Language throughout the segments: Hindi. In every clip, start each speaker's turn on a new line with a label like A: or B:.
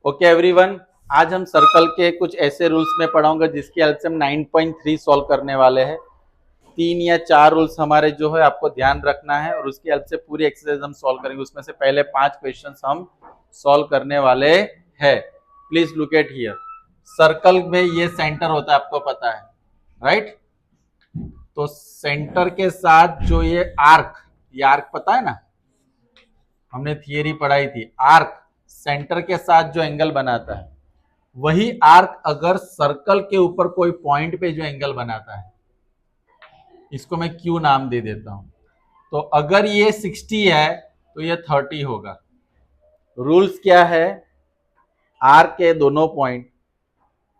A: ओके एवरीवन, आज हम सर्कल के कुछ ऐसे रूल्स में पढ़ाऊंगा जिसकी हेल्प से हम 9.3 सॉल्व करने वाले हैं। 3 या 4 रूल्स हमारे जो है आपको ध्यान रखना है और उसकी हेल्प से पूरी एक्सरसाइज हम सॉल्व करेंगे। उसमें से पहले 5 क्वेश्चंस हम सॉल्व करने वाले हैं। Please look at here. Circle में ये सेंटर होता है, आपको पता है, राइट? तो सेंटर के साथ जो ये आर्क पता है ना, हमने थियरी पढ़ाई थी। आर्क सेंटर के साथ जो एंगल बनाता है, वही आर्क अगर सर्कल के ऊपर कोई पॉइंट पे जो एंगल बनाता है, इसको मैं क्यू नाम दे देता हूं। तो अगर ये 60 है तो ये 30 होगा। रूल्स क्या है? आर्क के दोनों पॉइंट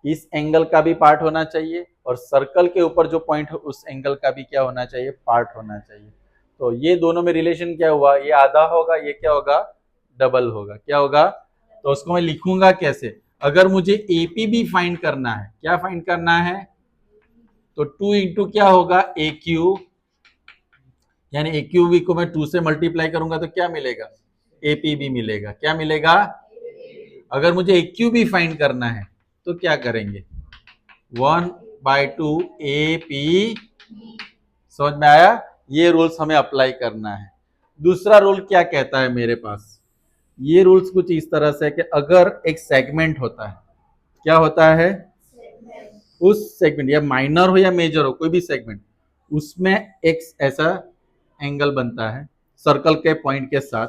A: इस एंगल का भी पार्ट होना चाहिए और सर्कल के ऊपर जो पॉइंट है उस एंगल का भी क्या होना चाहिए? पार्ट होना चाहिए। तो ये दोनों में रिलेशन क्या हुआ? ये आधा होगा, ये क्या होगा? डबल होगा। क्या होगा? तो उसको मैं लिखूंगा कैसे? अगर मुझे एपी भी फाइंड करना है, क्या फाइंड करना है? तो 2 इंटू क्या होगा? ए क्यू, यानी ए क्यू बी को मैं 2 से मल्टीप्लाई करूंगा तो क्या मिलेगा? एपी भी मिलेगा। क्या मिलेगा? अगर मुझे ए क्यू बी फाइंड करना है तो क्या करेंगे? 1/2 ए पी। समझ में आया? ये रूल्स हमें अप्लाई करना है। दूसरा रूल क्या कहता है मेरे पास? ये रूल्स कुछ इस तरह से कि अगर एक सेगमेंट होता है, क्या होता है? उस सेगमेंट, या माइनर हो या मेजर हो, कोई भी सेगमेंट, उसमें एक ऐसा एंगल बनता है सर्कल के पॉइंट के साथ,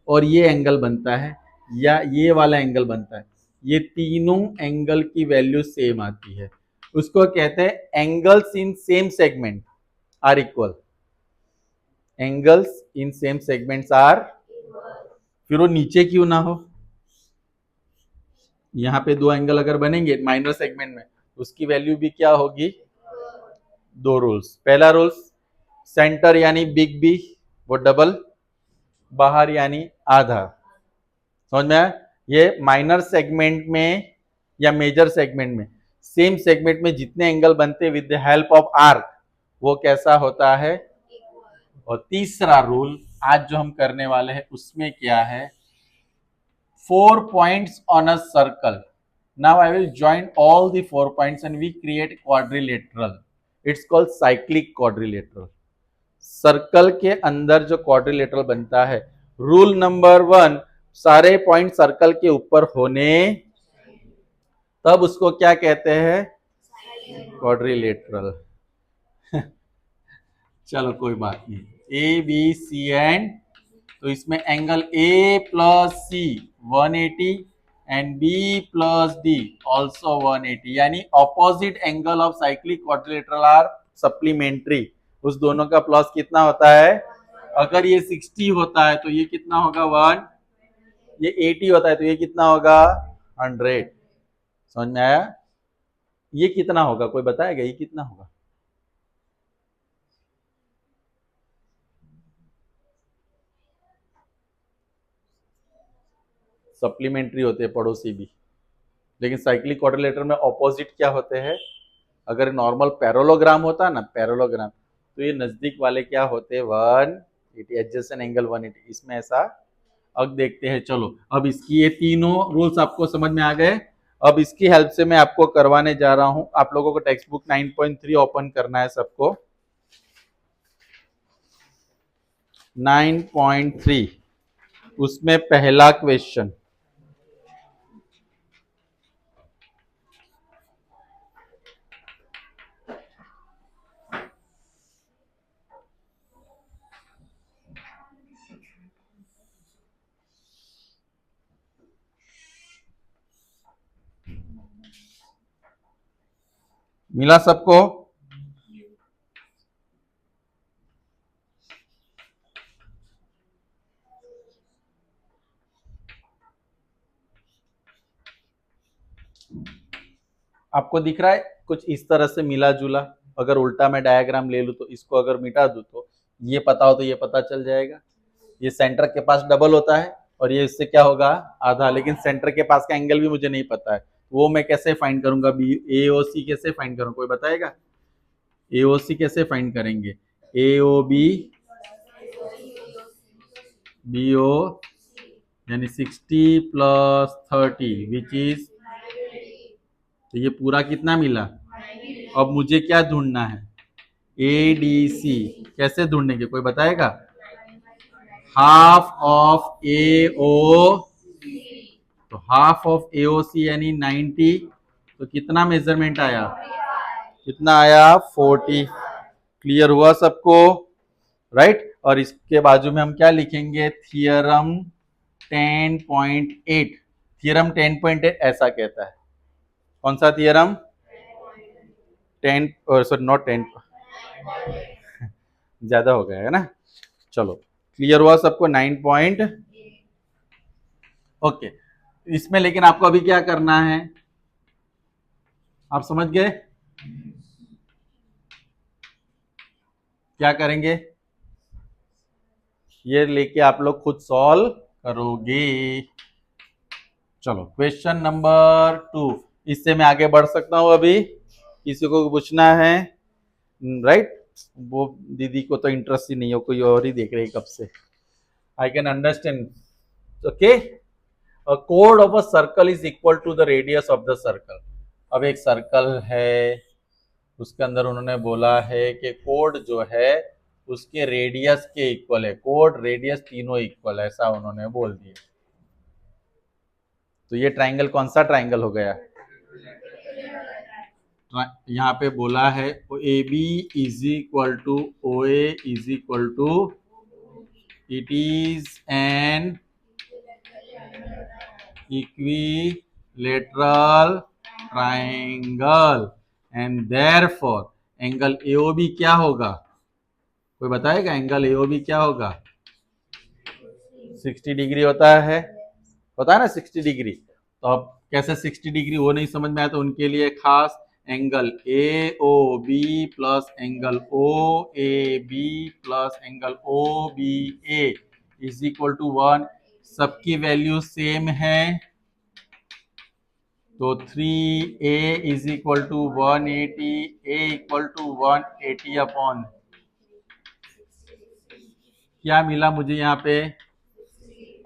A: और ये एंगल बनता है या ये वाला एंगल बनता है। ये तीनों एंगल की वैल्यू सेम आती है। उसको कहते हैं angles in same segment are equal. Angles in same segments are, फिर वो नीचे क्यों ना हो? यहां पे दो एंगल अगर बनेंगे माइनर सेगमेंट में, उसकी वैल्यू भी क्या होगी? दो रूल्स। पहला रूल्स, सेंटर यानी बिग बी वो डबल, बाहर यानी आधा। समझ में आया? ये माइनर सेगमेंट में या मेजर सेगमेंट में, सेम सेगमेंट में जितने एंगल बनते with the help of arc, वो कैसा होता है? और तीसरा रूल आज जो हम करने वाले हैं उसमें क्या है? 4 points on a circle. Now I will join all the 4 points and we create quadrilateral. It's called cyclic quadrilateral. Circle के अंदर जो क्वाड्रिलेटरल बनता है, रूल नंबर 1, सारे पॉइंट सर्कल के ऊपर होने, तब उसको क्या कहते हैं? क्वाड्रिलेटरल। चलो कोई बात नहीं। ए बी सी एंड, तो इसमें angle A plus C 180 and B plus D also 180, यानी opposite angle of cyclic quadrilateral are supplementary. उस दोनों का प्लस कितना होता है? अगर ये 60 होता है तो ये कितना होगा? 1। ये 80 होता है तो ये कितना होगा? 100। समझ में आया? ये कितना होगा? कोई बताएगा ये कितना होगा? सप्लीमेंट्री होते हैं पड़ोसी भी, लेकिन साइक्लिक क्वाड्रिलेटरल में ऑपोजिट क्या होते हैं? अगर नॉर्मल पैरेललोग्राम होता ना, पैरेललोग्राम, तो ये नजदीक वाले क्या होते हैं? 180, एडजेसेंट एंगल 180। इसमें ऐसा। अब देखते हैं। चलो अब इसकी ये तीनों रूल्स आपको समझ में आ गए। अब इसकी हेल्प से मैं आपको करवाने जा रहा हूं। आप लोगों को टेक्स्ट बुक 9.3 ओपन करना है सबको। 9.3, उसमें पहला क्वेश्चन, मिला सबको? आपको दिख रहा है कुछ इस तरह से मिला जुला? अगर उल्टा मैं डायग्राम ले लूं तो इसको अगर मिटा दूं तो ये पता हो तो ये पता चल जाएगा। ये सेंटर के पास डबल होता है और ये इससे क्या होगा? आधा। लेकिन सेंटर के पास का एंगल भी मुझे नहीं पता है, वो मैं कैसे फाइंड करूंगा? बी ए ओ सी कैसे फाइंड करूंगा? कोई बताएगा? ए ओ सी कैसे फाइंड करेंगे? ए ओ बी, बी ओ, यानी 60 प्लस 30 विच इज, तो ये पूरा कितना मिला। अब मुझे क्या ढूंढना है, ए डी सी। कैसे ढूंढेंगे, कोई बताएगा। हाफ ऑफ ए ओ, तो हाफ ऑफ ए ओ सी यानी 90, तो कितना मेजरमेंट आया, कितना आया 40। क्लियर हुआ सबको, राइट। और इसके बाजू में हम क्या लिखेंगे, थियरम 10.8। थियरम 10.8 ऐसा कहता है, कौन सा थियरम, 10, सॉरी नॉट 10, ज्यादा हो गया है ना। चलो क्लियर हुआ सबको, 9 पॉइंट। ओके, इसमें लेकिन आपको अभी क्या करना है, आप समझ गए क्या करेंगे, ये लेके आप लोग खुद सॉल्व करोगे। चलो क्वेश्चन नंबर 2, इससे मैं आगे बढ़ सकता हूं अभी, किसी को पूछना है, राइट। वो दीदी को तो इंटरेस्ट ही नहीं हो, कोई और ही देख रही कब से, I can understand. Okay, a chord of a circle is equal to the radius of the circle। अब एक सर्कल है, उसके अंदर उन्होंने बोला है कि कोड जो है उसके रेडियस के इक्वल है, कोड रेडियस तीनों इक्वल है, ऐसा उन्होंने बोल दिया। तो ये ट्राइंगल कौन सा ट्राइंगल हो गया, यहाँ पे बोला है A B is equal to O A is equal to, it is an equilateral triangle and therefore angle AOB क्या होगा, कोई बताएगा एंगल एओबी क्या होगा, 60 डिग्री होता है ना 60 डिग्री। तो अब कैसे 60 डिग्री वो नहीं समझ में आया, तो उनके लिए खास angle A O B plus angle O A B plus angle O B A is equal to 1। सबकी वैल्यू सेम है, तो 3a is equal to 180, a equal to 180 upon, क्या मिला मुझे यहाँ पे।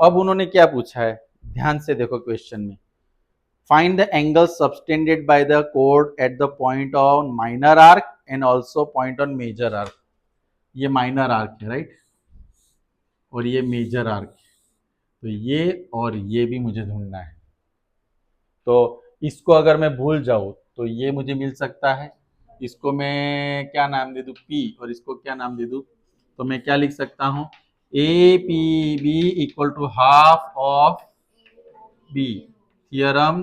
A: अब उन्होंने क्या पूछा है, ध्यान से देखो क्वेश्चन में, find the angle subtended by the कोड at the point on minor arc and also point on major arc. ये माइनर आर्क है, राइट, और ये मेजर आर्क है, तो ये और ये भी मुझे ढूंढना है। तो इसको अगर मैं भूल जाऊं तो ये मुझे मिल सकता है, इसको मैं क्या नाम दे दूं P, और इसको क्या नाम दे दूं, तो मैं क्या लिख सकता हूं, A P B equal to half of B. Theorem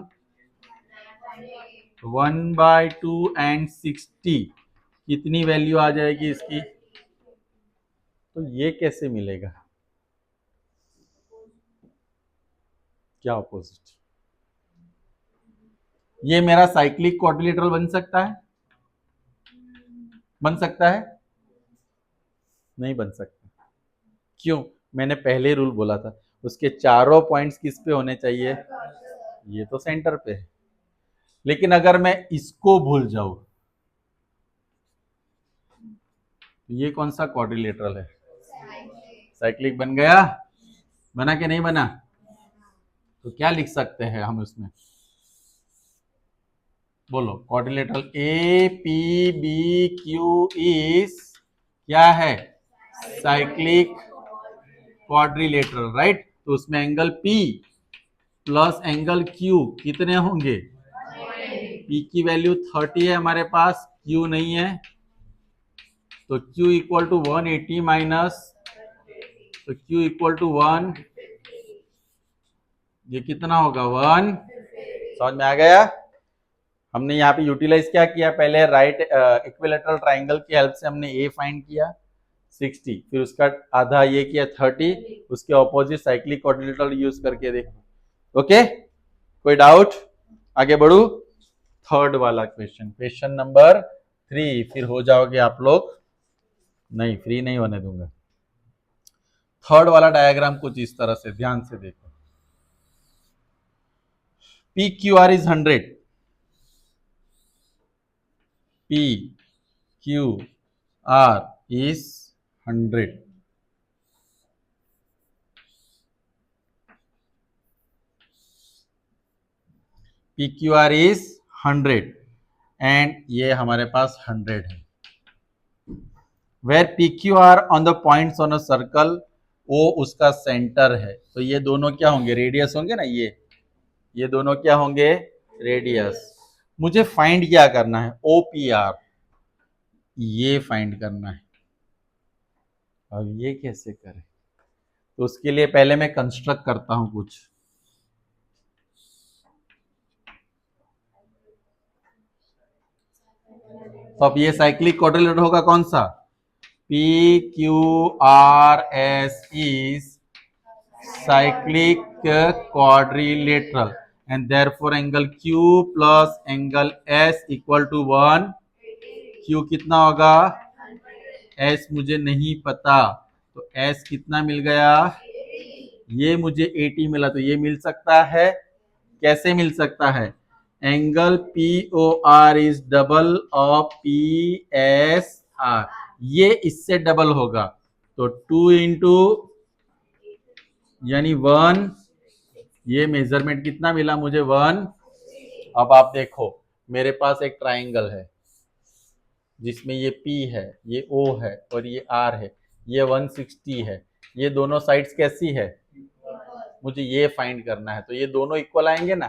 A: 1/2 and 60, कितनी वैल्यू आ जाएगी इसकी, तो ये कैसे मिलेगा, क्या ऑपोजिट, ये मेरा साइक्लिक क्वाड्रिलेटरल बन सकता है, बन सकता है, नहीं बन सकता। क्यों, मैंने पहले रूल बोला था, उसके चारों पॉइंट्स किस पे होने चाहिए, ये तो सेंटर पे है। लेकिन अगर मैं इसको भूल जाऊं, तो ये कौन सा क्वाड्रिलेटरल है, साइक्लिक बन गया, बना कि नहीं बना। तो क्या लिख सकते हैं हम उसमें, बोलो, quadrilateral A P B Q is क्या है, साइक्लिक क्वाड्रिलेटरल, राइट। तो उसमें angle P plus angle Q कितने होंगे, P की वैल्यू 30 है हमारे पास, Q नहीं है, तो Q इक्वल टू 180 माइनस, तो Q इक्वल टू 1, ये कितना होगा 1। समझ में आ गया। हमने यहाँ पे यूटिलाइज क्या किया, पहले राइट इक्विलेटरल ट्राइंगल की हेल्प से हमने ए फाइंड किया 60, फिर उसका आधा ये किया 30, उसके ऑपोजिट साइक्लिक क्वाड्रिलेटरल यूज करके देखो। ओके, कोई डाउट, आगे बढ़ू। थर्ड वाला क्वेश्चन, क्वेश्चन नंबर 3, फिर हो जाओगे आप लोग, नहीं फ्री नहीं होने दूंगा। थर्ड वाला डायग्राम कुछ इस तरह से, ध्यान से देखो, P Q R is 100, P Q R is 100, P Q R is 100 and ये हमारे पास 100 है। Where P Q R on the points on a circle, वो उसका सेंटर है। तो ये दोनों क्या होंगे, रेडियस होंगे ना। ये दोनों क्या होंगे, रेडियस। मुझे फाइंड क्या करना है, ओ पी आर, ये फाइंड करना है। अब ये कैसे करें, तो उसके लिए पहले मैं कंस्ट्रक्ट करता हूं कुछ। तो अब ये साइक्लिक क्वाड्रिलेटरल होगा कौन सा, P Q R S is cyclic quadrilateral and therefore angle Q plus angle S equal to 1। Q कितना होगा, S मुझे नहीं पता, तो S कितना मिल गया, ये मुझे 80 मिला। तो ये मिल सकता है, कैसे मिल सकता है, angle P O R is double of P S R, ये इससे डबल होगा। तो 2 इंटू यानी 1, ये मेजरमेंट कितना मिला मुझे, 1। अब आप देखो मेरे पास एक ट्राइंगल है जिसमें ये P है, ये O है और ये R है, ये 160 है। ये दोनों साइड्स कैसी है, मुझे ये फाइंड करना है। तो ये दोनों इक्वल आएंगे ना,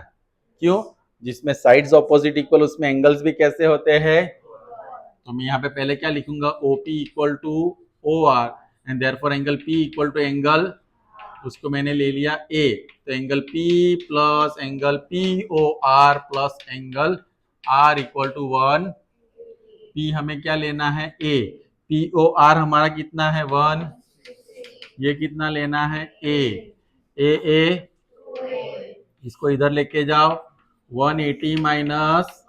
A: क्यों, जिसमें साइड्स ऑपोजिट इक्वल उसमें एंगल्स भी कैसे होते हैं। तो मैं यहाँ पे पहले क्या लिखूंगा, OP equal to OR and therefore angle P equal to angle, उसको मैंने ले लिया A। तो angle P plus angle POR plus angle R equal to 1। P हमें क्या लेना है, A। POR हमारा कितना है, 1। ये कितना लेना है, A। A इसको इधर लेके जाओ, 180 माइनस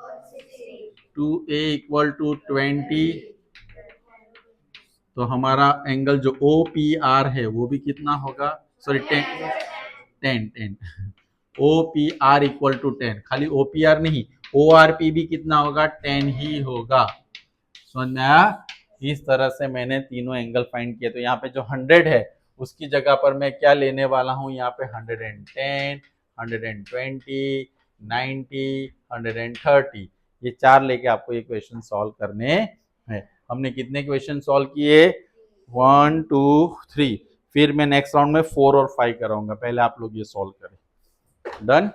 A: 2A इक्वल टू 20। तो हमारा एंगल जो OPR है वो भी कितना होगा, सॉरी 10 OPR इक्वल टू 10, खाली OPR नहीं, ORP भी कितना होगा, 10 ही होगा। समझ में आया। इस तरह से मैंने तीनों एंगल फाइंड किए। तो यहाँ पे जो 100 है उसकी जगह पर मैं क्या लेने वाला हूँ, यहाँ पे 110, 120, 90, 130, ये 4 लेके आपको ये क्वेश्चन सॉल्व करने हैं। हमने कितने क्वेश्चन सॉल्व किए, 1 2 3। फिर मैं नेक्स्ट राउंड में 4 और 5 कराऊंगा, पहले आप लोग ये सॉल्व करें। डन।